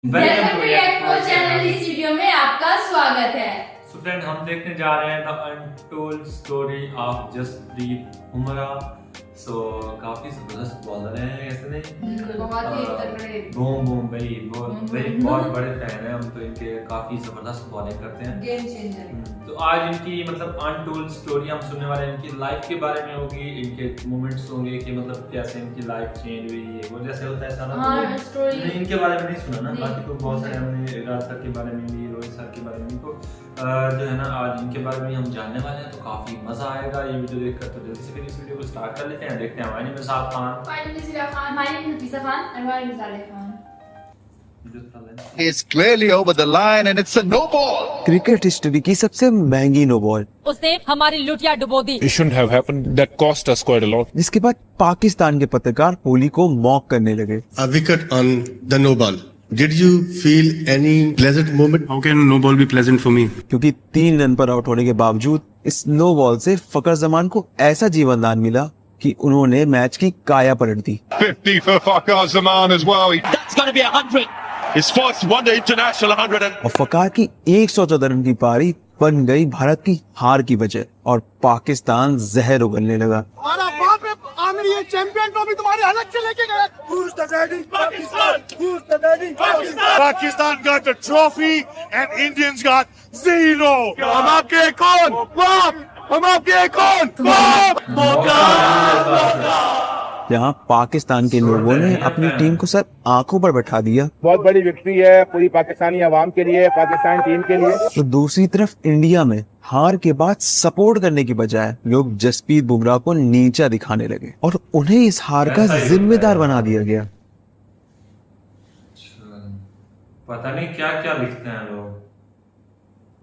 Welcome to expo channel. इस video में आपका स्वागत है। सो फ्रेंड, हम देखने जा रहे हैं the untold story of Jasprit Bumrah. So काफी जबरदस्त बॉलर हैं, ऐसे नहीं? बहुत ही तगड़े। बूम बूम भाई, बहुत बड़े फैन हैं हम तो इनके। काफी जबरदस्त बॉलिंग करते हैं, गेम चेंजर। तो आज इनकी मतलब अनटोल्ड स्टोरी हम सुनने वाले हैं। इनकी लाइफ के बारे में होगी, इनके मोमेंट्स होंगे कि मतलब कैसे इनकी लाइफ चेंज हुई है, वो जैसे होता है सारा। हाँ, स्टोरी इनके बारे में नहीं सुना ना, बाकी तो बहुत सारे हमने राज सर के बारे में भी, रोहित सर के बारे में, तो जो है ना आज इनके बारे में हम जानने वाले हैं, तो काफी मजा आएगा ये वीडियो देखकर। तो जल्दी से फिर इस वीडियो को स्टार्ट कर लेते हैं, देखते हैं। हमारे नाम इसाफ खान, हमारे नाम सिरा खान, हमारे नाम नफीसा खान और हमारे नाम साले Khan. It's clearly over the line and it's a no ball. Cricket history की सबसे महंगी नो बॉल, उसने हमारी लुटिया डुबो दी। It shouldn't have happened. That cost us quite a lot. जिसके बाद पाकिस्तान के पत्रकार कोहली को मॉक करने लगे। A wicket on the no ball. Did you feel any pleasant moment? How can no ball be pleasant for me? क्योंकि 3 run पर out होने के बावजूद इस नो बॉल से फकर जमान को ऐसा जीवन दान मिला कि उन्होंने मैच की काया पलट दी। 50 for Fakhar Zaman as well. That's gonna be 100. His first one-day international 100. और फकार की 114 रन की पारी बन गई भारत की हार की वजह, और पाकिस्तान जहर उगलने लगा। चैंपियन ट्रॉफी तुम्हारे अलग से लेके गए। Who's the daddy? Pakistan. Who's the daddy? Pakistan. Pakistan got the trophy and Indians got 0. हम आपके कौन? हम आपके कौन? जहां पाकिस्तान के लोगों ने अपनी टीम को सर आंखों पर बैठा दिया, बहुत बड़ी विक्ट्री है पूरी पाकिस्तानी आवाम के लिए, पाकिस्तान टीम के लिए। तो दूसरी तरफ इंडिया में हार के बाद सपोर्ट करने की बजाय लोग जसप्रीत बुमराह को नीचा दिखाने लगे और उन्हें इस हार का जिम्मेदार बना दिया गया। पता नहीं क्या क्या लिखते हैं लोग।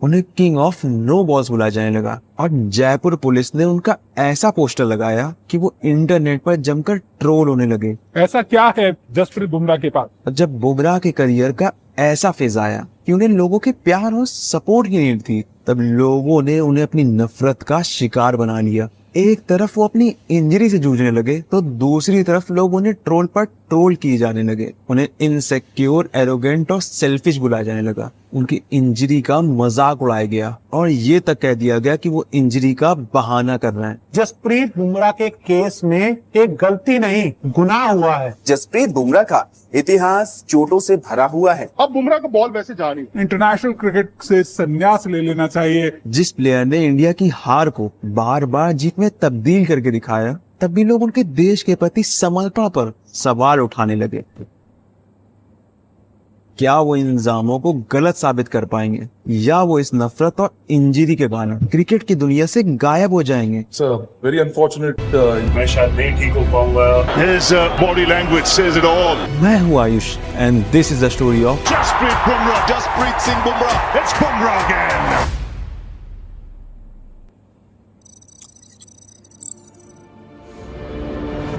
उन्हें किंग ऑफ नो बॉल्स बुलाया जाने लगा और जयपुर पुलिस ने उनका ऐसा पोस्टर लगाया कि वो इंटरनेट पर जमकर ट्रोल होने लगे। ऐसा क्या है जसप्रीत बुमराह के पास? और जब बुमराह के करियर का ऐसा फेज आया कि उन्हें लोगों के प्यार और सपोर्ट की नीड थी, तब लोगों ने उन्हें अपनी नफरत का शिकार बना लिया। एक तरफ वो अपनी इंजरी से जूझने लगे, तो दूसरी तरफ लोग उन्हें ट्रोल पर ट्रोल किए जाने लगे। उन्हें इनसेक्योर, एरोगेंट और सेल्फिश बुलाया जाने लगा। उनकी इंजरी का मजाक उड़ाया गया और ये तक कह दिया गया कि वो इंजरी का बहाना कर रहे हैं। जसप्रीत बुमराह के केस में एक गलती नहीं, गुनाह हुआ है। जसप्रीत बुमराह का इतिहास चोटों से भरा हुआ है। अब बुमराह का बॉल वैसे जा रही है। इंटरनेशनल क्रिकेट से संन्यास ले लेना चाहिए। जिस प्लेयर ने इंडिया की हार को बार बार जीत में तब्दील करके दिखाया, तब भी लोग उनके देश के प्रति समर्पण पर सवाल उठाने लगे। क्या वो इन इल्जामों को गलत साबित कर पाएंगे, या वो इस नफरत और इंजरी के कारण क्रिकेट की दुनिया से गायब हो जाएंगे? Very unfortunate. मैं शायद नहीं ठीक हो पाऊंगा। His body language says it all. मैं हूँ Ayush and this is the story of Jasprit Bumrah, Jasprit Singh Bumrah. It's Bumrah again.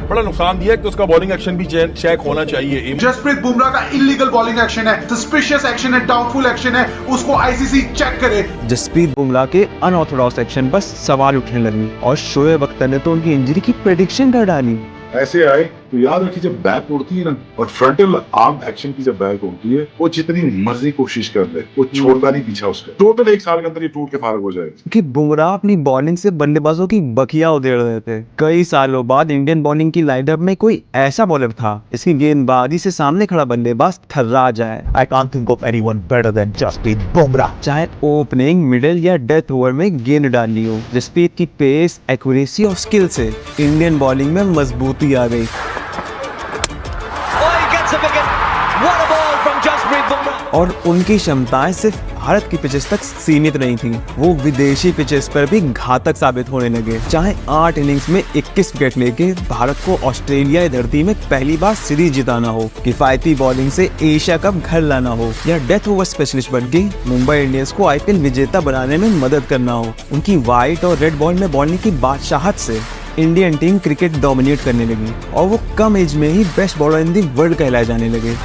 बड़ा नुकसान दिया कि उसका बॉलिंग एक्शन भी चेक होना चाहिए। जसप्रीत बुमराह का इलीगल बॉलिंग एक्शन है, सस्पिशियस एक्शन है, डाउटफुल एक्शन है, उसको आईसीसी चेक करे। जसप्रीत बुमराह के अनऑर्थोडॉक्स एक्शन पर सवाल उठने लगे और शोएब अख्तर ने तो उनकी इंजरी की प्रेडिक्शन कर डाली। ऐसे आए तो याद रखिए, जब बैक उड़ती है ना, और फ्रंटल आर्म एक्शन की जब बैक उड़ती है, वो जितनी मर्जी कोशिश कर ले, वो छोड़ता नहीं पीछा उसका। टोटल 1 साल के अंदर ये टूट के फारग हो जाएगा। कि बुमराह अपनी बॉलिंग से बल्लेबाजों की बखियां उधेड़ रहे थे। कई सालों बाद इंडियन बॉलिंग की लाइनअप में कोई ऐसा बॉलर था जिसकी गेंदबाजी से सामने खड़ा बल्लेबाज थर्रा जाए। I can't think of anyone better than Jasprit Bumrah. चाहे ओपनिंग, मिडिल या डेथ ओवर में गेंद डालनी हो, जसप्रीत की पेस, एक्यूरेसी और स्किल से इंडियन बॉलिंग में मजबूती आ गई। और उनकी क्षमताएं सिर्फ भारत की पिचेस तक सीमित नहीं थी, वो विदेशी पिचेस पर भी घातक साबित होने लगे। चाहे 8 इनिंग्स में 21 विकेट लेके भारत को ऑस्ट्रेलिया धरती में पहली बार सीरीज जिताना हो, किफायती बॉलिंग से एशिया कप घर लाना हो, या डेथ ओवर स्पेशलिस्ट बनके मुंबई इंडियंस को आईपीएल विजेता बनाने में मदद करना हो, उनकी व्हाइट और रेड बॉल में बॉलिंग की बादशाहत से इंडियन टीम क्रिकेट डोमिनेट करने लगी और वो कम एज में ही best bowler in the world कहलाए जाने लगे।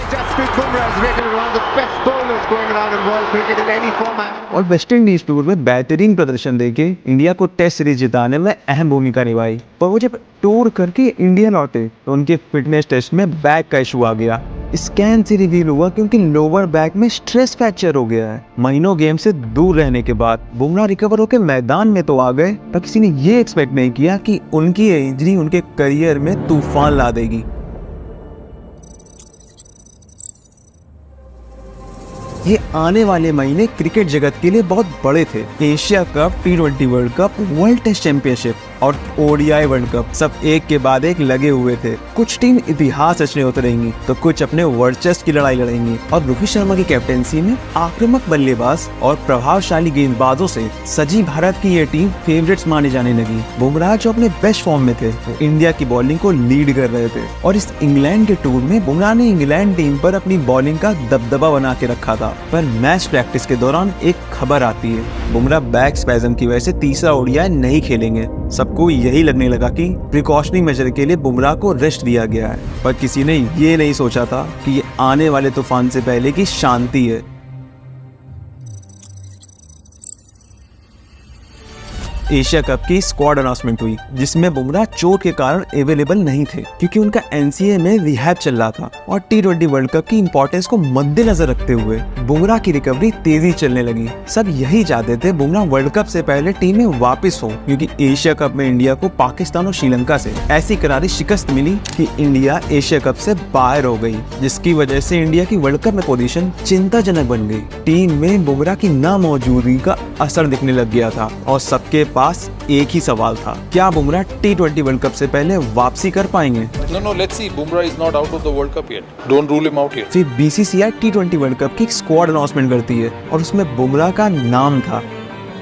और वेस्ट इंडीज टूर में बेहतरीन प्रदर्शन देके इंडिया को टेस्ट सीरीज जिताने में अहम भूमिका निभाई। पर वो जब टूर करके इंडिया लौटे तो उनके फिटनेस टेस्ट में बैक का इशू आ गया स्कैन से रिवील हुआ कि उनकी लोअर बैक में स्ट्रेस फ्रैक्चर हो गया है। महीनों गेम से दूर रहने के बाद बुमराह रिकवर होकर मैदान में तो आ गए, पर किसी ने ये एक्सपेक्ट नहीं किया कि उनकी ये इंजरी उनके करियर में तूफान ला देगी। ये आने वाले महीने क्रिकेट जगत के लिए बहुत बड़े थे। Asia cup, T20 world cup, world test championship और ODI वर्ल्ड कप सब एक के बाद एक लगे हुए थे। कुछ टीम इतिहास रचने उतरेंगी तो कुछ अपने वर्चस्व की लड़ाई लड़ेंगी, और रोहित शर्मा की कैप्टेंसी में आक्रामक बल्लेबाज और प्रभावशाली गेंदबाजों से सजी भारत की ये टीम फेवरेट्स माने जाने लगी। बुमराह जो अपने बेस्ट फॉर्म में थे, वो इंडिया की बॉलिंग को लीड कर रहे थे, और इस इंग्लैंड के टूर में बुमराह ने इंग्लैंड टीम पर अपनी बॉलिंग का दबदबा बना के रखा था। पर मैच प्रैक्टिस के दौरान एक खबर आती है, बुमराह बैक स्पैज्म की वजह से तीसरा ODI नहीं खेलेंगे। सबको यही लगने लगा कि प्रिकॉशनरी मेजर के लिए बुमराह को रेस्ट दिया गया है, पर किसी ने ये नहीं सोचा था कि ये आने वाले तूफान से पहले की शांति है। एशिया कप की स्क्वाड अनाउंसमेंट हुई, जिसमें बुमराह चोट के कारण अवेलेबल नहीं थे क्योंकि उनका NCA में रिहैब चल रहा था, और T20 वर्ल्ड कप की इंपॉर्टेंस को मद्देनजर रखते हुए बुमराह की रिकवरी तेजी चलने लगी। सब यही चाहते थे बुमराह वर्ल्ड कप से पहले टीम में वापस हो, क्योंकि एशिया कप में इंडिया को पाकिस्तान और श्रीलंका से ऐसी करारी शिकस्त मिली कि इंडिया एशिया कप से बाहर हो गई, जिसकी वजह से इंडिया की वर्ल्ड कप में पोजीशन चिंताजनक बन गई। टीम में बुमराह की नामौजूदगी का असर दिखने लग गया था, और सबके पास एक ही सवाल था, क्या बुमराह T20 वर्ल्ड कप से पहले वापसी कर पाएंगे? No, let's see. Bumrah is not out of the World Cup yet. Don't rule him out yet. फिर BCCI T20 वर्ल्ड कप की स्क्वाड अनाउंसमेंट करती है, और उसमें बुमराह का नाम था।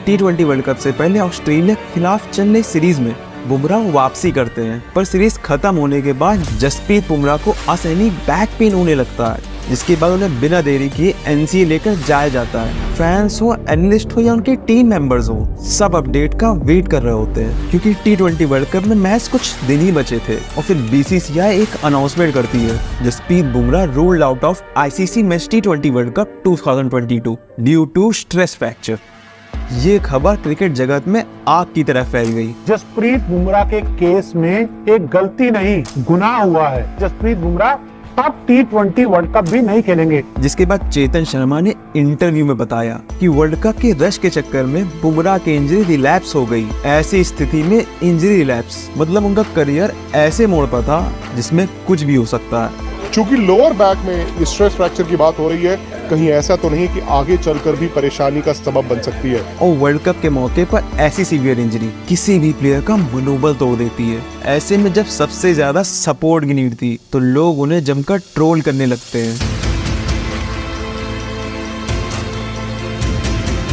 T20 वर्ल्ड कप से पहले ऑस्ट्रेलिया के खिलाफ चल रही सीरीज में बुमराह वापसी करते हैं, पर सीरीज खत्म होने के बाद जसप्रीत बुमराह को असहनीय बैक पेन होने लगता है, जिसके बाद उन्हें बिना देरी किए NCA लेकर जाया जाता है। फैंस हो, एनालिस्ट हो या उनके टीम मेंबर्स हो, सब अपडेट का वेट कर रहे होते हैं, क्योंकि T20 वर्ल्ड कप में मैच कुछ दिन ही बचे थे। और फिर BCCI एक अनाउंसमेंट करती है, Jasprit Bumrah ruled out of ICC match T20 world cup 2022 due to stress fracture. ये खबर क्रिकेट जगत में आग की तरह फैल गई। जसप्रीत बुमराह के केस में एक गलती नहीं, गुनाह हुआ है। जसप्रीत बुमराह अब T20 वर्ल्ड कप भी नहीं खेलेंगे। जिसके बाद चेतन शर्मा ने इंटरव्यू में बताया कि वर्ल्ड कप के रश के चक्कर में बुमराह की इंजरी रिलैप्स हो गई। ऐसी स्थिति में इंजरी रिलैप्स मतलब उनका करियर ऐसे मोड़ पर था जिसमें कुछ भी हो सकता है। चूंकि लोअर बैक में स्ट्रेस फ्रैक्चर की बात हो रही है, कहीं ऐसा तो नहीं कि आगे चलकर भी परेशानी का सबब बन सकती है। और वर्ल्ड कप के मौके पर ऐसी सीवियर इंजरी किसी भी प्लेयर का मनोबल तोड़ देती है। ऐसे में जब सबसे ज्यादा सपोर्ट की नीड थी तो लोग उन्हें जमकर ट्रोल करने लगते हैं।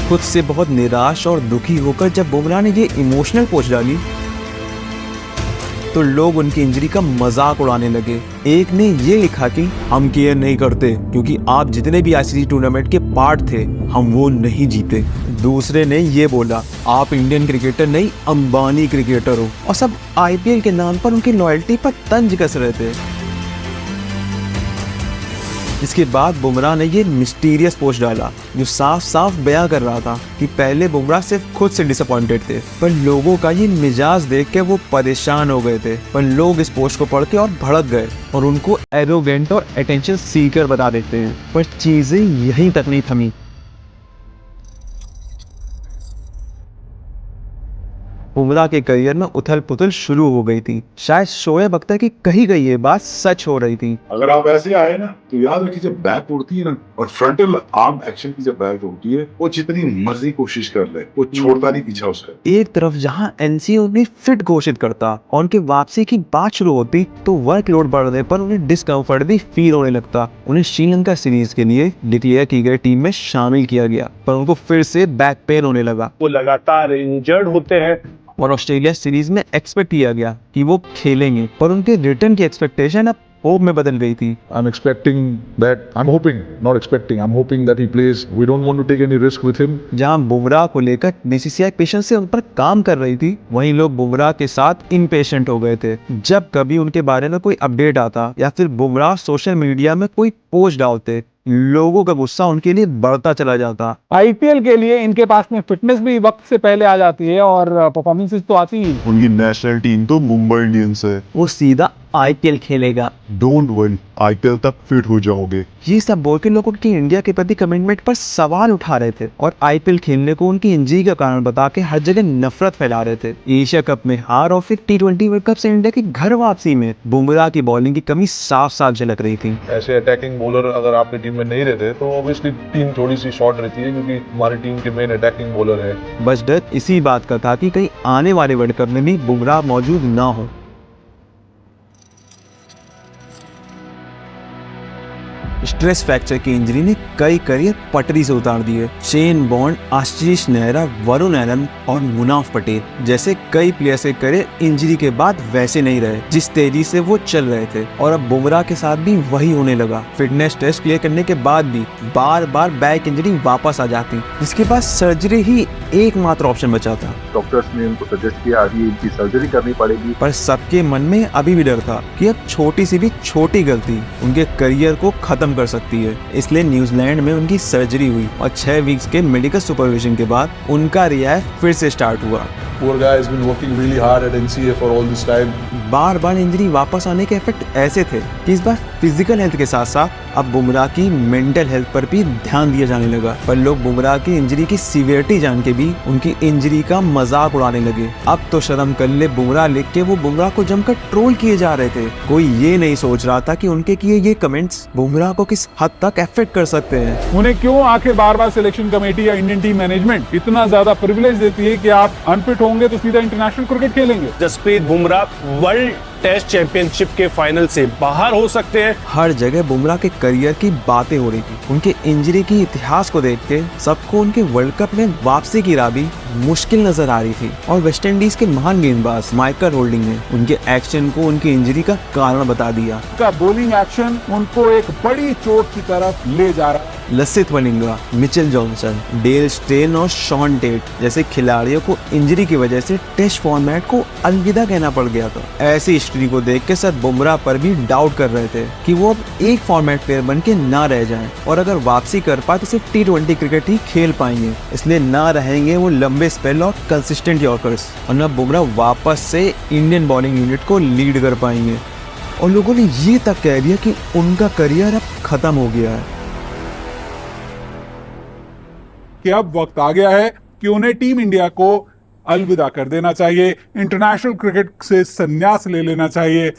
खुद से बहुत निराश और दुखी होकर जब बुमराह ने ये इमोशनल पोस्ट डाली तो लोग उनकी इंजरी का मजाक उड़ाने लगे। एक ने ये लिखा कि हम केयर नहीं करते क्योंकि आप जितने भी ICC टूर्नामेंट के पार्ट थे हम वो नहीं जीते। दूसरे ने ये बोला आप इंडियन क्रिकेटर नहीं अंबानी क्रिकेटर हो, और सब IPL के नाम पर उनकी लॉयल्टी पर तंज कस रहे थे। इसके बाद बुमराह ने ये मिस्टीरियस पोस्ट डाला जो साफ साफ बयां कर रहा था कि पहले बुमराह सिर्फ खुद से डिसअपॉइंटेड थे, पर लोगों का ये मिजाज देख के वो परेशान हो गए थे। पर लोग इस पोस्ट को पढ़ के और भड़क गए और उनको एरोगेंट और अटेंशन सीकर बता देते हैं। पर चीजें यहीं तक नहीं थमी। बुमराह के करियर में उथल पुथल शुरू हो गई थी। शायद शोएब अख्तर की कही गई ये बात सच हो रही थी। अगर आप ऐसे आए ना तो याद रखिए, जब बैक उड़ती है ना और फ्रंटल आर्म एक्शन की जब बैक उड़ती है, वो जितनी मर्जी कोशिश कर ले वो छोड़ता नहीं पीछा उसका। एक तरफ जहां NCA उन्हें फिट घोषित करता और उनकी वापसी की बात शुरू होती तो वर्कलोड बढ़ने पर उन्हें डिस्कम्फर्ट भी फील होने लगता। उन्हें श्रीलंका सीरीज के लिए डिक्लेयर की गई टीम में शामिल किया गया, पर उनको फिर से बैक पेन होने लगा। वो लगातार इंजर्ड होते हैं और ऑस्ट्रेलिया सीरीज में एक्सपेक्ट किया गया कि वो खेलेंगे, पर उनके रिटर्न की एक्सपेक्टेशन अब होप में बदल गई थी। I'm expecting that, I'm hoping, not expecting, I'm hoping that he plays. We don't want to take any risk with him. जहां बुमराह को लेकर BCCI पेशेंस से उन पर काम कर रही थी, वहीं लोग बुमराह के साथ इम्पेशेंट हो गए थे। जब कभी उनके बारे में कोई अपडेट आता या फिर बुमराह सोशल मीडिया में कोई पोस्ट डालते, लोगों का गुस्सा उनके लिए बढ़ता चला जाता। IPL के लिए इनके पास में फिटनेस भी वक्त से पहले आ जाती है और परफॉर्मेंसेस तो आती ही। उनकी नेशनल टीम तो मुंबई इंडियंस है। वो सीधा आईपीएल खेलेगा। डोंट वरी, आईपीएल तक फिट हो जाओगे। ये सब बोल के लोगों की इंडिया के प्रति कमिटमेंट पर सवाल उठा रहे थे और आईपीएल खेलने को उनकी इंजरी का कारण बता के हर जगह नफरत फैला रहे थे। एशिया कप में हार और फिर T20 वर्ल्ड कप से इंडिया की घर वापसी में बुमराह की बॉलिंग की कमी साफ साफ झलक रही थी। ऐसे अटैकिंग बॉलर अगर आपकी टीम में नहीं रहते तो ऑब्वियसली टीम थोड़ी सी शॉर्ट रहती है, क्योंकि हमारी टीम के मेन अटैकिंग बॉलर है। बस डर इसी बात का था कि कहीं आने वाले वर्ल्ड कप में भी बुमराह मौजूद ना हो। स्ट्रेस फ्रैक्चर की इंजरी ने कई करियर पटरी से उतार दिए। शेन बॉन्ड, आशीष नेहरा, वरुण एलन और मुनाफ पटेल जैसे कई प्लेयर्स के करियर इंजरी के बाद वैसे नहीं रहे जिस तेजी से वो चल रहे थे और अब बुमराह के साथ भी वही होने लगा। फिटनेस टेस्ट क्लियर करने के बाद भी बार बार बैक इंजरी वापस आ जाती, जिसके बाद सर्जरी ही एकमात्र ऑप्शन बचा था। डॉक्टर्स ने उनको सजेस्ट किया अभी इनकी सर्जरी करनी पड़ेगी, पर सबके मन में अभी भी डर था कि अब छोटी सी भी छोटी गलती उनके करियर को खत्म कर सकती है। इसलिए न्यूजीलैंड में उनकी सर्जरी हुई और 6 वीक्स के मेडिकल सुपरविजन के बाद उनका रिहाब फिर से स्टार्ट हुआ। Poor guy has been working really hard at NCA for all this time. Bar bar injury वापस आने के इफेक्ट ऐसे थे कि इस बार फिजिकल हेल्थ के साथ साथ अब बुमराह की मेंटल हेल्थ पर भी ध्यान दिया जाने लगा। पर लोग बुमराह की इंजरी की सीवियरिटी जान के भी उनकी इंजरी का मजाक उड़ाने लगे। अब तो शर्म कर ले बुमराह लिख के वो बुमराह को जमकर ट्रोल किए जा रहे थे। कोई ये नहीं सोच रहा था कि उनके किए ये कमेंट्स बुमराह को किस हद तक अफेक्ट कर सकते हैं। उन्हें क्यों आखिर बार बार सिलेक्शन कमेटी या इंडियन टीम मैनेजमेंट इतना ज्यादा प्रिविलेज देती है कि आप अनफिट होंगे तो सीधा इंटरनेशनल क्रिकेट खेलेंगे। Jasprit Bumrah world test championship के फाइनल से बाहर हो सकते हैं। हर जगह बुमराह के करियर की बातें हो रही थी। उनके इंजरी की इतिहास को देख के सबको उनके वर्ल्ड कप में वापसी की राह भी मुश्किल नजर आ रही थी और वेस्ट इंडीज के महान गेंदबाज माइकल होल्डिंग ने उनके एक्शन को उनकी इंजरी का कारण बता दिया। उनका बॉलिंग एक्शन उनको एक बड़ी चोट की तरफ ले जा रहा है। Lasith Malinga, Mitchell Johnson, Dale Steyn और शॉन टेट जैसे खिलाड़ियों को इंजरी की वजह से टेस्ट फॉर्मेट को अलविदा कहना पड़ गया था। ऐसी हिस्ट्री को देख के सब बुमराह पर भी डाउट कर रहे थे कि वो अब एक फॉर्मेट प्लेयर बन के ना रह जाएं और अगर वापसी कर पाए तो सिर्फ T20 क्रिकेट ही खेल पाएंगे। इसलिए ना रहेंगे वो लंबे स्पेल और कंसिस्टेंट यॉर्कर्स और न बुमराह वापस से इंडियन बॉलिंग यूनिट को लीड कर पाएंगे। और लोगों ने ये तक कह दिया कि उनका करियर अब खत्म हो गया है, कि अब वक्त आ गया है कि उन्हें टीम इंडिया को अलविदा कर देना चाहिए, इंटरनेशनल क्रिकेट से संन्यास ले लेना चाहिए।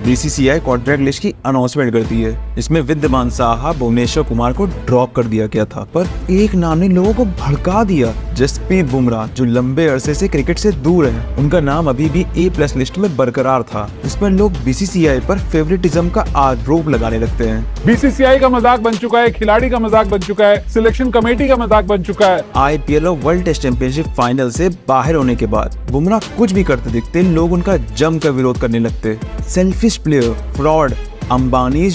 बीसीसीआई कॉन्ट्रैक्ट लिस्ट की अनाउंसमेंट करती है। इसमें विद्यमान साहा भुवनेश्वर कुमार को ड्रॉप कर दिया गया था, पर एक नाम ने लोगों को भड़का दिया। जसप्रीत बुमराह जो लंबे अरसे से क्रिकेट से दूर है, उनका नाम अभी भी A+ लिस्ट में बरकरार था। इस पर लोग बीसीसीआई पर फेवरेटिज्म का आरोप लगाने लगते हैं। बीसीसीआई का मजाक बन चुका है, खिलाड़ी का मजाक बन चुका है, सिलेक्शन कमेटी का मजाक बन चुका है। आईपीएल और वर्ल्ड टेस्ट चैंपियनशिप फाइनल से बाहर होने के बाद बुमराह कुछ भी करते दिखते, लोग उनका जमकर विरोध करने लगते। सेल्फिश प्लेयर, फ्रॉड, अंबानी,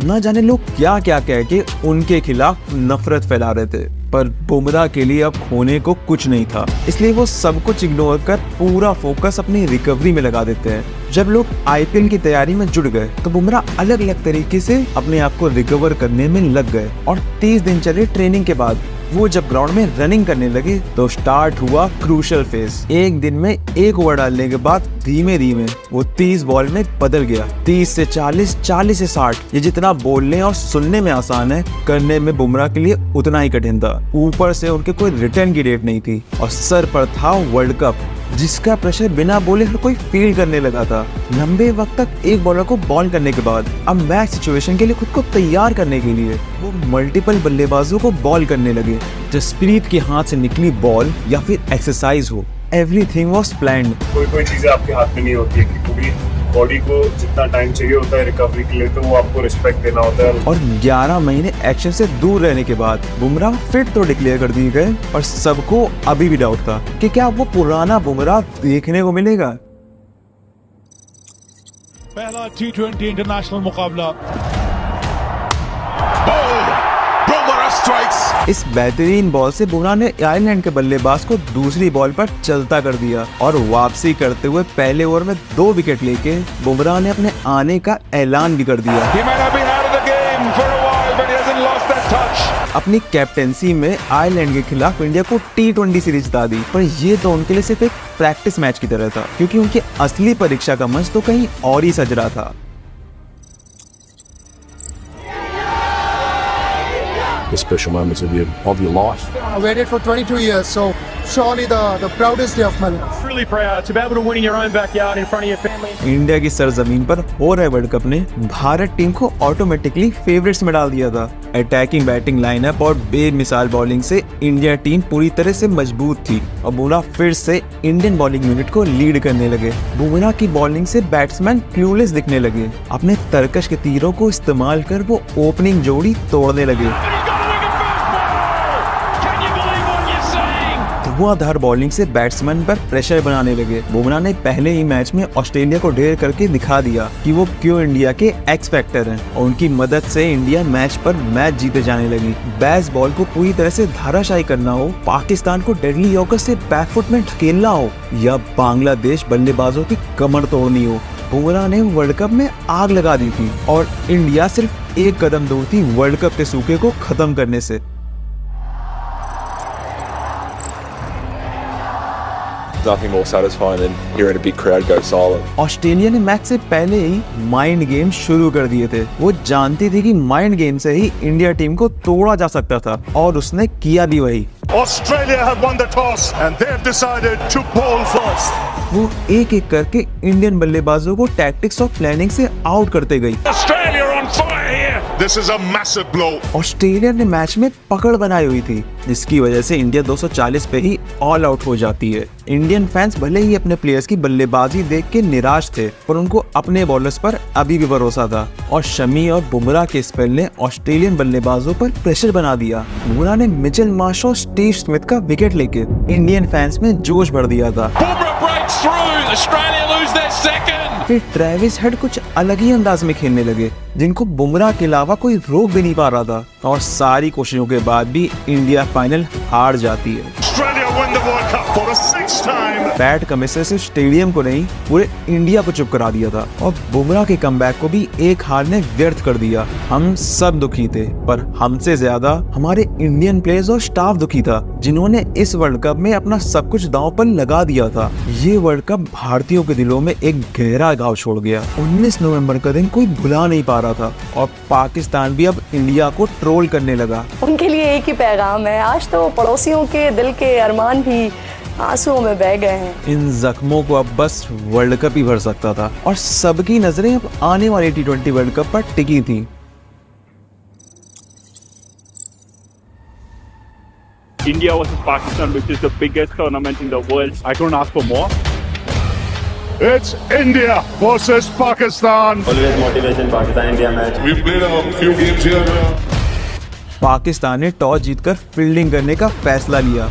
न जाने लोग क्या क्या कह के उनके खिलाफ नफरत फैला रहे थे। पर बुमराह के लिए अब खोने को कुछ नहीं था, इसलिए वो सब कुछ इग्नोर कर पूरा फोकस अपनी रिकवरी में लगा देते हैं। जब लोग आईपीएल की तैयारी में जुट गए तो बुमराह अलग अलग तरीके से अपने आप को रिकवर करने में लग गए और 30 दिन चले ट्रेनिंग के बाद वो जब ग्राउंड में रनिंग करने लगे तो स्टार्ट हुआ क्रूशल फेज। एक दिन में 1 ओवर डालने के बाद धीमे धीमे वो 30 बॉल में बदल गया। 30 से 40, 40 से 60, ये जितना बोलने और सुनने में आसान है, करने में बुमराह के लिए उतना ही कठिन था। ऊपर से उनके कोई रिटर्न की डेट नहीं थी और सर पर था वर्ल्ड कप, जिसका प्रेशर बिना बोले हर कोई फील करने लगा था। लंबे वक्त तक एक बॉलर को बॉल करने के बाद अब मैच सिचुएशन के लिए खुद को तैयार करने के लिए वो मल्टीपल बल्लेबाजों को बॉल करने लगे। जसप्रीत के हाथ से निकली बॉल या फिर एक्सरसाइज हो, एवरीथिंग वाज प्लान्ड। कोई चीजें आपके हाथ में नहीं होती है कि पूरी बॉडी को जितना टाइम चाहिए होता है रिकवरी के लिए, तो वो आपको रिस्पेक्ट देना होता है। और 11 महीने एक्शन से दूर रहने के बाद बुमराह फिट तो डिक्लेयर कर दिए गए और सबको अभी भी डाउट था कि क्या वो पुराना बुमराह देखने को मिलेगा। पहला T20 इंटरनेशनल मुकाबला। इस बेहतरीन बॉल से बुमराह ने आयरलैंड के बल्लेबाज को दूसरी बॉल पर चलता कर दिया और वापसी करते हुए पहले ओवर में 2 विकेट लेके बुमराह ने अपने आने का ऐलान भी कर दिया। अपनी कैप्टेंसी में आयरलैंड के खिलाफ इंडिया को T20 सीरीज जिता दी। पर ये तो उनके लिए सिर्फ एक प्रैक्टिस मैच की तरह था, क्योंकि उनकी असली परीक्षा का मंच तो कहीं और ही सज रहा था। The special moments of your life. I waited for 22 years, so surely the proudest day of my life. Really proud to be able to win in your own backyard in front of your family. India की सरजमीन पर हो रहे world cup ने Bharat team को automatically favourites में डाल दिया था। अटैकिंग बैटिंग लाइनअप और बेमिसाल बॉलिंग से इंडिया टीम पूरी तरह से मजबूत थी और बुमराह फिर से इंडियन बॉलिंग यूनिट को लीड करने लगे। बुमराह की बॉलिंग से बैट्समैन क्लूलेस दिखने लगे। अपने तरकश के तीरों को इस्तेमाल कर वो ओपनिंग जोड़ी तोड़ने लगे। धुआंधार बॉलिंग से बैट्समैन पर प्रेशर बनाने लगे। बुमराह ने पहले ही मैच में ऑस्ट्रेलिया को ढेर करके दिखा दिया कि वो क्यों इंडिया के एक्स फैक्टर हैं और उनकी मदद से इंडिया मैच पर मैच जीते जाने लगी। बैस बॉल को पूरी तरह से धाराशायी करना हो, पाकिस्तान को डेडली यॉर्कर से बैकफुट में धकेलना हो या बांग्लादेश बल्लेबाजों की कमर तोड़नी हो, बुमराह ने वर्ल्ड कप में आग लगा दी थी और इंडिया सिर्फ एक कदम दूर थी वर्ल्ड कप के सूखे को खत्म करने से। Nothing more satisfying than hearing a big crowd go silent. Australia ने मैच से पहले ही माइंड गेम शुरू कर दिए थे। वो जानती थी कि माइंड गेम से ही इंडिया टीम को तोड़ा जा सकता था और उसने किया भी वही। Australia have won the toss and they have decided to bowl first. वो एक एक करके इंडियन बल्लेबाजों को टैक्टिक्स और प्लानिंग से आउट करते गई। Australia on fire here. This is a massive blow. Australia ने मैच में पकड़ बनाई हुई थी, जिसकी वजह से इंडिया 240 पे ही ऑल आउट हो जाती है। इंडियन फैंस भले ही अपने प्लेयर्स की बल्लेबाजी देख के निराश थे, पर उनको अपने बॉलर्स पर अभी भी भरोसा था और शमी और बुमराह के स्पेल ने ऑस्ट्रेलियन बल्लेबाजों पर प्रेशर बना दिया। बुमराह ने मिचेल मार्श और स्टीव स्मिथ का विकेट लेके इंडियन फैंस में जोश भर दिया था। फिर ट्रेविस हेड कुछ अलग ही अंदाज में खेलने लगे, जिनको बुमराह के अलावा कोई रोक भी नहीं पा रहा था और सारी कोशिशों के बाद भी इंडिया फाइनल हार जाती है। पैट कमिंस सिर्फ स्टेडियम को नहीं पूरे इंडिया को चुप करा दिया था और बुमराह के कमबैक को भी एक हार ने व्यर्थ कर दिया। हम सब दुखी थे, पर हमसे ज्यादा हमारे इंडियन प्लेयर्स और स्टाफ दुखी था, जिन्होंने इस वर्ल्ड कप में अपना सब कुछ दांव पर लगा दिया था। ये वर्ल्ड कप भारतीयों के दिलों में एक गहरा घाव छोड़ गया। 19 नवंबर का दिन कोई भुला नहीं पा रहा था और पाकिस्तान भी अब इंडिया को ट्रोल करने लगा। उनके लिए एक ही पैगाम है, आज तो पड़ोसियों के दिल के अरमान भी आंसुओं में बह गए हैं। इन जख्मों को अब बस वर्ल्ड कप ही भर सकता था और सबकी नजरें अब आने वाले T20 वर्ल्ड कप पर टिकी थी। India versus Pakistan, which is the biggest tournament in the world. I couldn't ask for more. It's India versus Pakistan. Always motivation Pakistan-India match. We've played a few games here. Pakistan ने toss जीतकर fielding करने का फैसला लिया।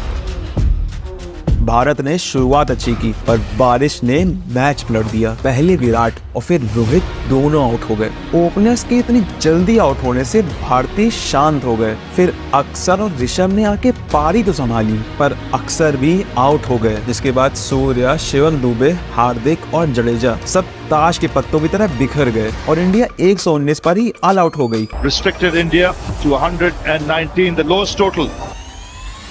भारत ने शुरुआत अच्छी की, पर बारिश ने मैच पलट दिया। पहले विराट और फिर रोहित दोनों आउट हो गए। ओपनर्स के इतनी जल्दी आउट होने से भारतीय शांत हो गए। फिर अक्षर और ऋषभ ने आके पारी तो संभाली, पर अक्षर भी आउट हो गए, जिसके बाद सूर्या, शिवम दुबे, हार्दिक और जडेजा सब ताश के पत्तों की तरह बिखर गए और इंडिया 119 पर ही ऑल आउट हो गई। Restricted India to 119, the lowest total.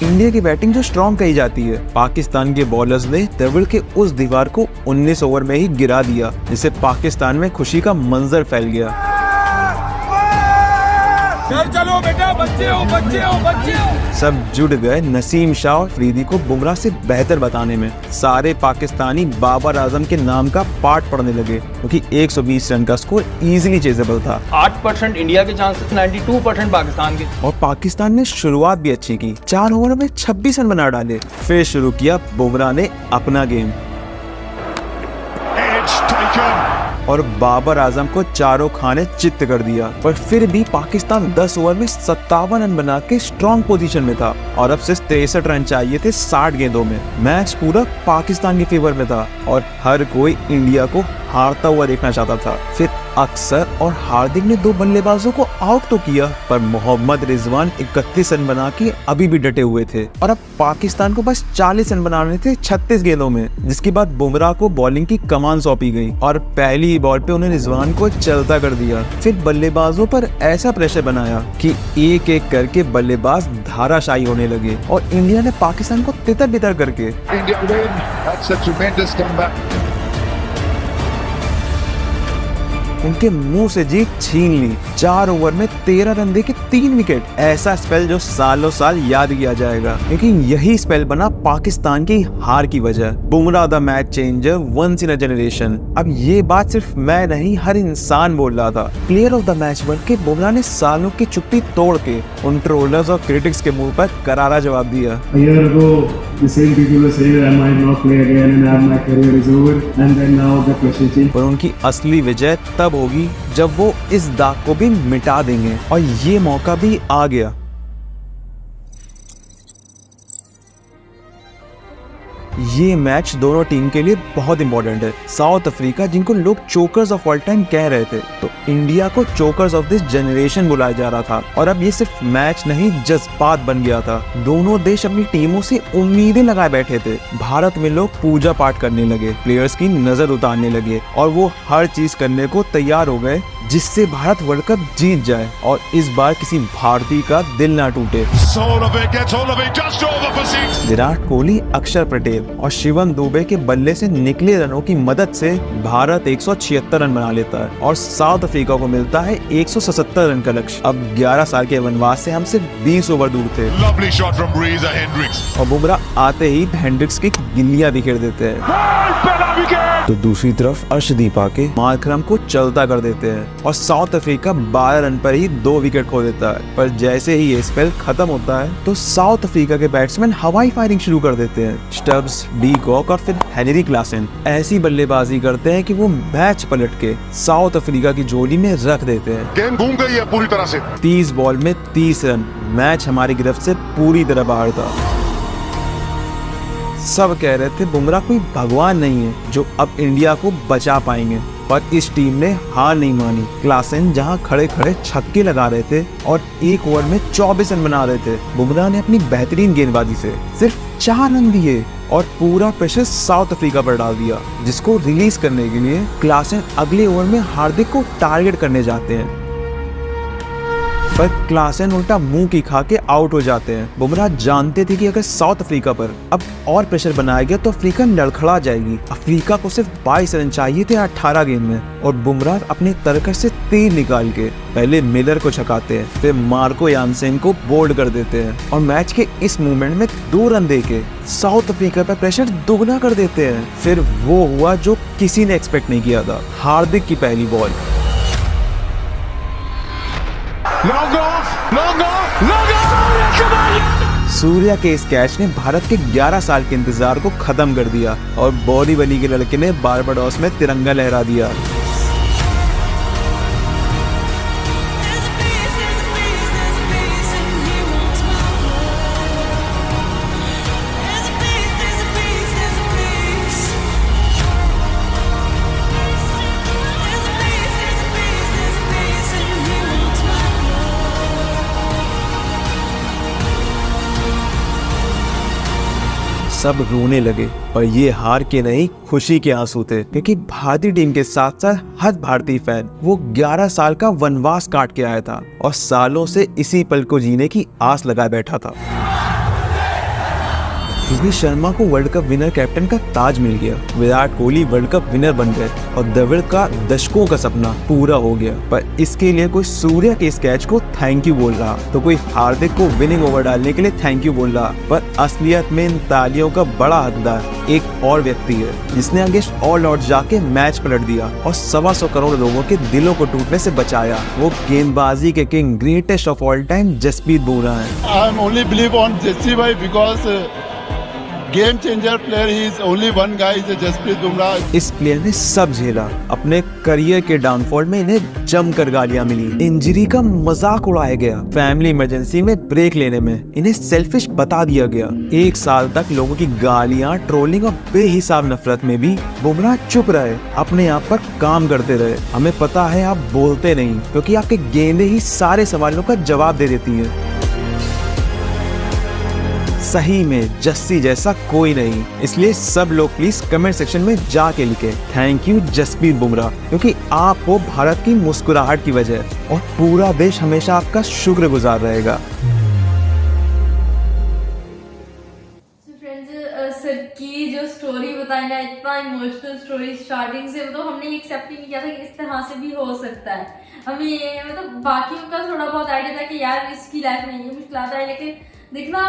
India की बैटिंग जो स्ट्रॉन्ग कही जाती है, पाकिस्तान के बॉलर्स ने टेबल के उस दीवार को 19 ओवर में ही गिरा दिया, जिससे पाकिस्तान में खुशी का मंजर फैल गया। चलो बेटा, बच्चे हो। सब जुट गए नसीम शाह और फरीदी को बुमराह से बेहतर बताने में। सारे पाकिस्तानी बाबर आजम के नाम का पाठ पढ़ने लगे, क्योंकि 120 रन का स्कोर इजीली चेजेबल था। 8% इंडिया के चांसेस, 92% पाकिस्तान के। और पाकिस्तान ने शुरुआत भी अच्छी की, 4 ओवर में 26 रन बना डाले। फिर शुरू किया बुमराह ने अपना गेम और बाबर आजम को चारों खाने चित्त कर दिया, पर फिर भी पाकिस्तान 10 ओवर में 57 रन बना के स्ट्रॉन्ग पोजीशन में था। और अब सिर्फ 63 रन चाहिए थे 60 गेंदों में। मैच पूरा पाकिस्तान के फेवर में था और हर कोई इंडिया को हारता हुआ देखना चाहता था। फिर अक्सर और हार्दिक ने 2 बल्लेबाजों को आउट तो किया, पर मोहम्मद रिजवान 31 रन बना के अभी भी डटे हुए थे और अब पाकिस्तान को बस 40 रन बनाने थे 36 गेंदों में, जिसके बाद बुमराह को बॉलिंग की कमान सौंपी गई और पहली ही बॉल पे उन्हें रिजवान को चलता कर दिया। फिर बल्लेबाजों पर ऐसा प्रेशर बनाया कि एक एक करके बल्लेबाज धाराशायी होने लगे और इंडिया ने पाकिस्तान को तितर बितर करके उनके मुंह से जीत छीन ली। 4 ओवर में 13 रन देके 3 विकेट। ऐसा स्पेल जो सालों साल याद किया जाएगा, लेकिन यही स्पेल बना पाकिस्तान की हार की वजह। Bumrah the match changer, once in a generation. अब ये बात सिर्फ मैं नहीं, हर इंसान बोल रहा था। प्लेयर ऑफ द मैच बन के बुमराह ने सालों की चुप्पी तोड़ के उन ट्रोलर्स और क्रिटिक्स के मुंह पर करारा जवाब दिया। पर उनकी असली विजय तब होगी जब वो इस दाग को भी मिटा देंगे और ये मौका भी आ गया। ये मैच दोनों टीम के लिए बहुत इंपॉर्टेंट है। साउथ अफ्रीका, जिनको लोग चोकर्स ऑफ ऑल टाइम कह रहे थे, तो इंडिया को चोकर्स ऑफ दिस जनरेशन बुलाया जा रहा था। और अब ये सिर्फ मैच नहीं, जज्बात बन गया था। दोनों देश अपनी टीमों से उम्मीदें लगाए बैठे थे। भारत में लोग पूजा पाठ करने लगे, प्लेयर्स की नजर उतारने लगे और वो हर चीज करने को तैयार हो गए जिससे भारत वर्ल्ड कप जीत जाए और इस बार किसी भारतीय का दिल ना टूटे। विराट कोहली, अक्षर पटेल और शिवम दुबे के बल्ले से निकले रनों की मदद से भारत 176 रन बना लेता है और साउथ अफ्रीका को मिलता है 177 रन का लक्ष्य। अब 11 साल के वनवास से हम सिर्फ 20 ओवर दूर थे। और बुमराह आते ही हेंड्रिक्स की गिल्लियां बिखेर देते हैं। तो दूसरी तरफ अर्शदीप आके मार्करम को चलता कर देते हैं और साउथ अफ्रीका 12 रन पर ही 2 विकेट खो देता है। पर जैसे ही ये स्पेल खत्म होता है तो साउथ अफ्रीका के बैट्समैन हवाई फायरिंग शुरू कर देते हैं। स्टब्स, डी कॉक और फिर हेनरी क्लासन ऐसी बल्लेबाजी करते हैं कि वो मैच पलट के साउथ अफ्रीका की झोली में रख देते हैं। गेम घूम गई है पूरी तरह से। 30 बॉल में 30 रन। मैच हमारी गिरफ्त से पूरी तरह बाहर था। सब कह रहे थे बुमराह कोई भगवान नहीं है जो अब इंडिया को बचा पाएंगे, पर इस टीम ने हार नहीं मानी। क्लासन जहां खड़े खड़े छक्के लगा रहे थे और 1 ओवर में 24 रन बना रहे थे, बुमराह ने अपनी बेहतरीन गेंदबाजी से सिर्फ 4 रन दिए और पूरा प्रेशर साउथ अफ्रीका पर डाल दिया, जिसको रिलीज करने के लिए क्लासन अगले ओवर में हार्दिक को टारगेट करने जाते हैं, पर क्लासन उल्टा मुंह की खा के आउट हो जाते हैं। बुमराह जानते थे कि अगर साउथ अफ्रीका पर अब और प्रेशर बनाया गया तो अफ्रीका लड़खड़ा जाएगी। अफ्रीका को सिर्फ 22 रन चाहिए थे 18 गेंद में और बुमराह अपने तरकश से तीर निकाल के पहले मिलर को छकाते हैं, फिर मार्को यानसेन को बोल्ड कर देते हैं और मैच के इस मूवमेंट में 2 रन देके साउथ अफ्रीका पर प्रेशर दोगुना कर देते हैं। फिर वो हुआ जो किसी ने एक्सपेक्ट नहीं किया था। हार्दिक की पहली बॉल। सूर्या के इस कैच ने भारत के 11 साल के इंतजार को खत्म कर दिया और बोरीवली के लड़के ने बारबाडोस में तिरंगा लहरा दिया। सब रोने लगे और ये हार के नहीं, खुशी के आंसू थे, क्योंकि भारतीय टीम के साथ साथ हर भारतीय फैन वो 11 साल का वनवास काट के आया था और सालों से इसी पल को जीने की आस लगाए बैठा था। रोहित शर्मा को वर्ल्ड कप विनर कैप्टन का ताज मिल गया, Virat Kohli world cup winner बन गए और द्रविड़ का दशकों का सपना पूरा हो गया। पर इसके लिए कोई सूर्या के इस कैच को थैंक यू बोल रहा, तो कोई हार्दिक को विनिंग ओवर डालने के लिए थैंक यू बोल रहा। पर असलियत में इन तालियों का बड़ा हकदार एक और व्यक्ति है जिसने अगेंस्ट ऑल आउट जाके मैच पलट दिया और 125 करोड़ लोगों के दिलों को टूटने से बचाया। वो गेंदबाजी के किंग, greatest of all time, Jasprit Bumrah है। I only believe on Jesse bhai because game changer player ही is only one guy is Jasprit Bumrah. इस प्लेयर ने सब झेला। अपने करियर के डाउनफॉल में इन्हें जमकर गालियां मिली, इंजरी का मजाक उड़ाया गया, फैमिली इमरजेंसी में ब्रेक लेने में इन्हें सेल्फिश बता दिया गया। 1 साल तक लोगों की गालियां, ट्रोलिंग और बेहिसाब नफरत में भी बुमराह चुप रहे, अपने आप पर काम करते रहे। हमें पता है आप बोलते नहीं, क्योंकि आपके गेंदें ही सारे सवालों का जवाब दे देती हैं। सही में जस्सी जैसा कोई नहीं, इसलिए सब लोग प्लीज कमेंट सेक्शन में जाके लिखे थैंक यू जसप्रीत बुमराह, क्योंकि आप हो भारत की मुस्कुराहट की वजह और पूरा देश हमेशा आपका शुक्रगुजार रहेगा। सर की जो स्टोरी बताई ना, इतना इमोशनल स्टोरी स्टार्टिंग से, तो हमने ये एक्सेप्ट ही नहीं किया था कि इस तरह से भी हो सकता है। हमें मतलब बाकियों का थोड़ा बहुत आइडिया था कि यार इसकी लाइफ में ये मुश्किल आता है, लेकिन देखना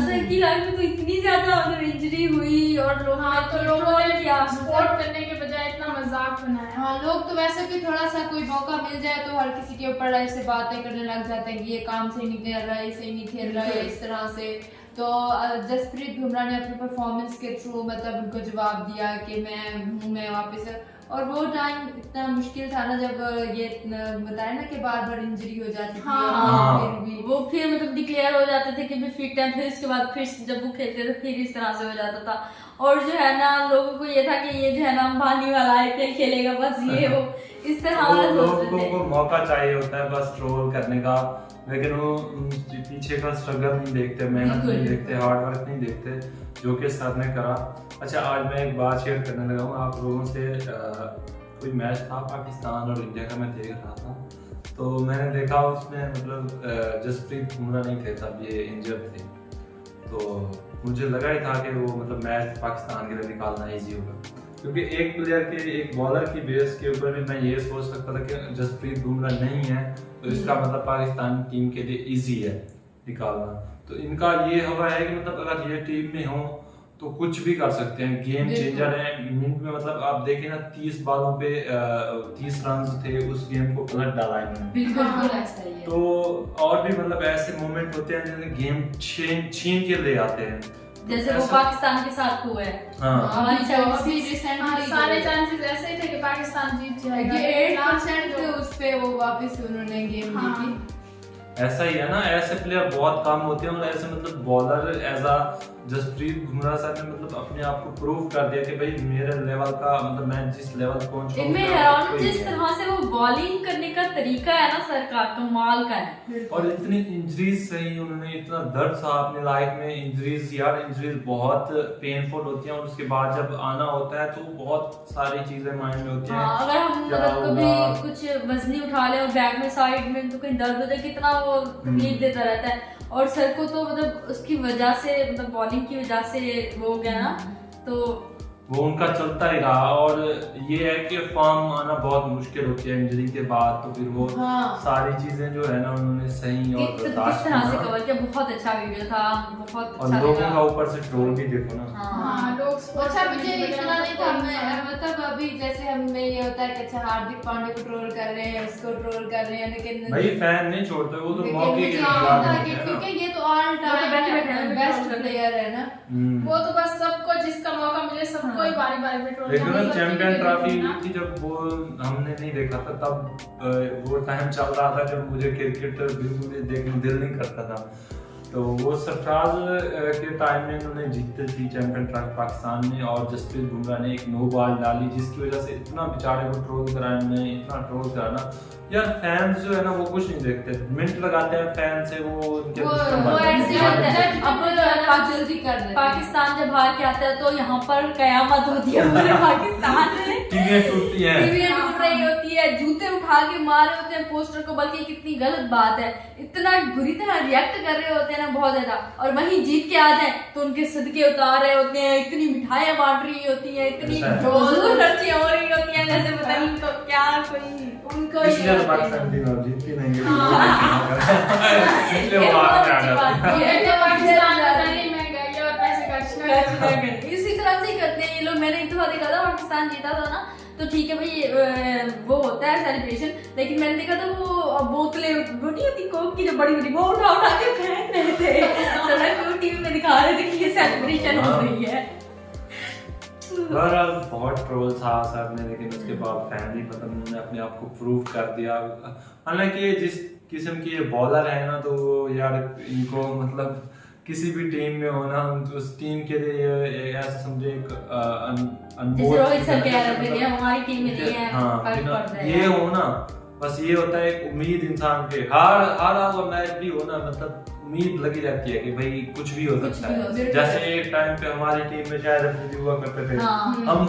सर की लाइफ में तो इतनी ज्यादा इंजरी हुई और लोगों ने सपोर्ट करने के बजाय इतना मजाक बनाया। हाँ, लोग तो वैसे भी थोड़ा सा कोई मौका मिल जाए तो हर किसी के ऊपर ऐसे बातें करने लग जाते हैं कि ये काम सही नहीं कर रहा है, सही नहीं खेल रहा है, इस तरह से। तो जसप्रीत बुमराह ने अपने परफॉर्मेंस के थ्रू मतलब उनको जवाब दिया कि मैं वापस, और वो टाइम इतना मुश्किल था ना जब ये बताया ना कि बार बार इंजरी हो जाती थी। हाँ, फिर भी वो फिर मतलब डिक्लेयर हो जाते थे कि फिट है, फिर इसके बाद फिर जब वो खेलते थे फिर इस तरह से हो जाता था। और जो है ना लोगों को ये था कि ये जो है ना अंबानी वाला IPL खेलेगा, बस ये वो इस तरह लोगों को मौका चाहिए होता है बस ट्रोल करने का, लेकिन वो पीछे का स्ट्रगल नहीं देखते, मेहनत नहीं देखते, हार्ड वर्क नहीं देखते, जो कि सर ने करा। अच्छा, आज मैं एक बात शेयर करने लगा हूँ आप लोगों से। कोई मैच था पाकिस्तान और इंडिया का, मैं देख रहा था, तो मैंने देखा उसमें मतलब जसप्रीत बुमराह नहीं थे तब, ये इंजर्ड थे। तो मुझे लगा ही था कि वो मतलब मैच पाकिस्तान के लिए निकालना ईजी होगा, क्योंकि एक प्लेयर के, एक बॉलर की बेस के ऊपर भी मैं ये सोच सकता था कि जसप्रीत बुमराह नहीं है तो इसका मतलब पाकिस्तान टीम के लिए इजी है निकालना। तो इनका ये हवा है कि मतलब अगर ये टीम में हो तो कुछ भी कर सकते हैं, गेम चेंजर है मिनट में। मतलब आप देखें ना 30 बॉलों पे 30 रन थे, उस गेम को पलट डाला इन्होंने। बिल्कुल ऐसा ही है। तो और भी मतलब ऐसे मोमेंट होते हैं जिन्हें गेम छीन के ले आते हैं, जैसे वो पाकिस्तान के साथ हुआ है। अभी रिसेंटली सारे चांसेस ऐसे ही थे कि पाकिस्तान जीत जाएगा, 8% थे उस पे वो वापस उन्होंने गेम जीती। ऐसा ही है ना, ऐसे प्लेयर बहुत कम होते हैं और ऐसे मतलब bowler as a Jasprit Bumrah साहब ने मतलब अपने आप को प्रूव कर दिया कि भाई मेरे लेवल का मतलब मैं जिस लेवल पे पहुंच हूं, मैं हैरान हूं जिस तरह से वो बॉलिंग करने का तरीका है ना सर का, कमाल का है। और इतनी इंजरीज सही, उन्होंने इतना दर्द सहा अपने लाइफ में। इंजरीज यार, इंजरीज बहुत पेनफुल होती हैं और उसके बाद जब आना होता है तो बहुत सारी चीजें माइंड में होती हैं। अगर हम मतलब कभी कुछ वजनी उठा ले और बैक में साइड में तो कहीं दर्द हो जाए, कितना वो तकलीफ देता रहता है। और सर को तो मतलब उसकी वजह से, मतलब बॉलिंग की वजह से वो हो गया ना, तो वो उनका चलता ही रहा। और ये है कि फॉर्म आना बहुत मुश्किल होती है इंजरी के बाद, तो फिर वो सारी चीजें जो है ना उन्होंने सही और किस तरह से कवर किया। बहुत अच्छा वीडियो था, बहुत अच्छा। और लोगों का ऊपर से ट्रोल भी देखो ना। हाँ, लोग अच्छा, मुझे इतना नहीं था, मतलब अभी जैसे हमें ये होता है कि अच्छा हार्दिक पांडे को ट्रोल कर रहे हैं, उसको ट्रोल कर रहे हैं, लेकिन भाई फैन नहीं छोड़ते, वो तो मौके के लिए, क्योंकि ये तो ऑल टाइम बेस्ट प्लेयर है ना, वो तो बस सबको जिसका मौका मिले सबको ही बारी-बारी में ट्रोल करना। चैंपियन ट्रॉफी थी जब वो हमने नहीं देखा था, तब वो टाइम चल रहा था जब मुझे क्रिकेट बिल्कुल देखने दिल नहीं करता था। तो वो सरफराज के टाइम में उन्होंने जीते थी चैंपियन ट्रॉफी पाकिस्तान में, और जसप्रीत बुमराह ने एक नो बॉल डाली जिसकी वजह से इतना बेचारे को ट्रोल कराया उन्होंने, इतना ट्रोल कराना। यार फैंस जो है ना वो कुछ नहीं देखते, मिनट लगाते हैं फैन से, वो पाकिस्तान जब हार के आता है तो यहाँ पर कयामत होती है पूरे पाकिस्तान में। टीवियां टूटती हैं, टीवियां टूट रही होती है, जूते उठा के मार रहे होते हैं पोस्टर को, बल्कि कितनी गलत बात है, इतना बुरी तरह रिएक्ट कर रहे होते हैं ना बहुत ज्यादा। और वहीं जीत के आ जाए तो उनके सदके उतार रहे होते हैं, इतनी मिठाइयां बांट रही होती है, इतनी फजूल खर्चियां हो रही होती हैं, जैसे पता नहीं तो क्या कोई उनको पाकिस्तान टीम अब जीतती नहीं है। इसी तरह से करते हैं ये लोग। मैंने एक दफा देखा था पाकिस्तान जीता था ना, तो ठीक है भाई वो होता है सेलिब्रेशन, लेकिन मैंने देखा था वो बोतलें नहीं होती कोक की जो बड़ी बड़ी, वो उठा उठा के फेंक रहे थे। टीवी में दिखा रहे थे कि ये सेलिब्रेशन हो रही है। बहरहाल बहुत ट्रोल था सर ने, लेकिन उसके बाद फैमिली मतलब उन्होंने अपने आप को प्रूव कर दिया। हालांकि जिस किस्म की ये बॉलर है ना, तो यार इनको मतलब किसी भी टीम में होना, उस टीम के लिए ये ऐसा समझे एक जैसे रोहित सर कह रहे थे कि हमारी टीम में नहीं है, हाँ, फर्क पड़ता है। ये हो ना, बस ये होता है एक उम्मीद इंसान के, हारा हुआ मैच भी हो ना, मतलब उम्मीद लगी रहती है कि भाई कुछ भी हो सकता है। जैसे एक टाइम पे हमारी टीम में शायद रेफरी हुआ करते थे, हम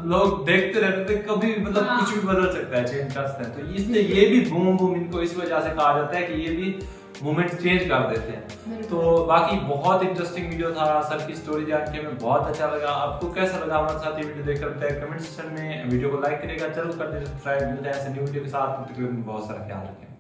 लोग देखते रहते थे, कभी मतलब कुछ भी बदल सकता है, चेंज कर सकते हैं। तो इसलिए ये भी बूम बूम इनको इस वजह से कहा जाता है कि ये भी मोमेंट चेंज कर देते हैं। तो बाकी बहुत इंटरेस्टिंग वीडियो था, सर की स्टोरी जान के हमें बहुत अच्छा लगा। आपको कैसा लगा हमारे साथ ये वीडियो देखकर बताइए कमेंट सेक्शन में। वीडियो को लाइक करिएगा, जरूर कर दीजिए सब्सक्राइब। मिलते हैं ऐसे न्यू वीडियो के साथ, बहुत सारा ख्याल रखें।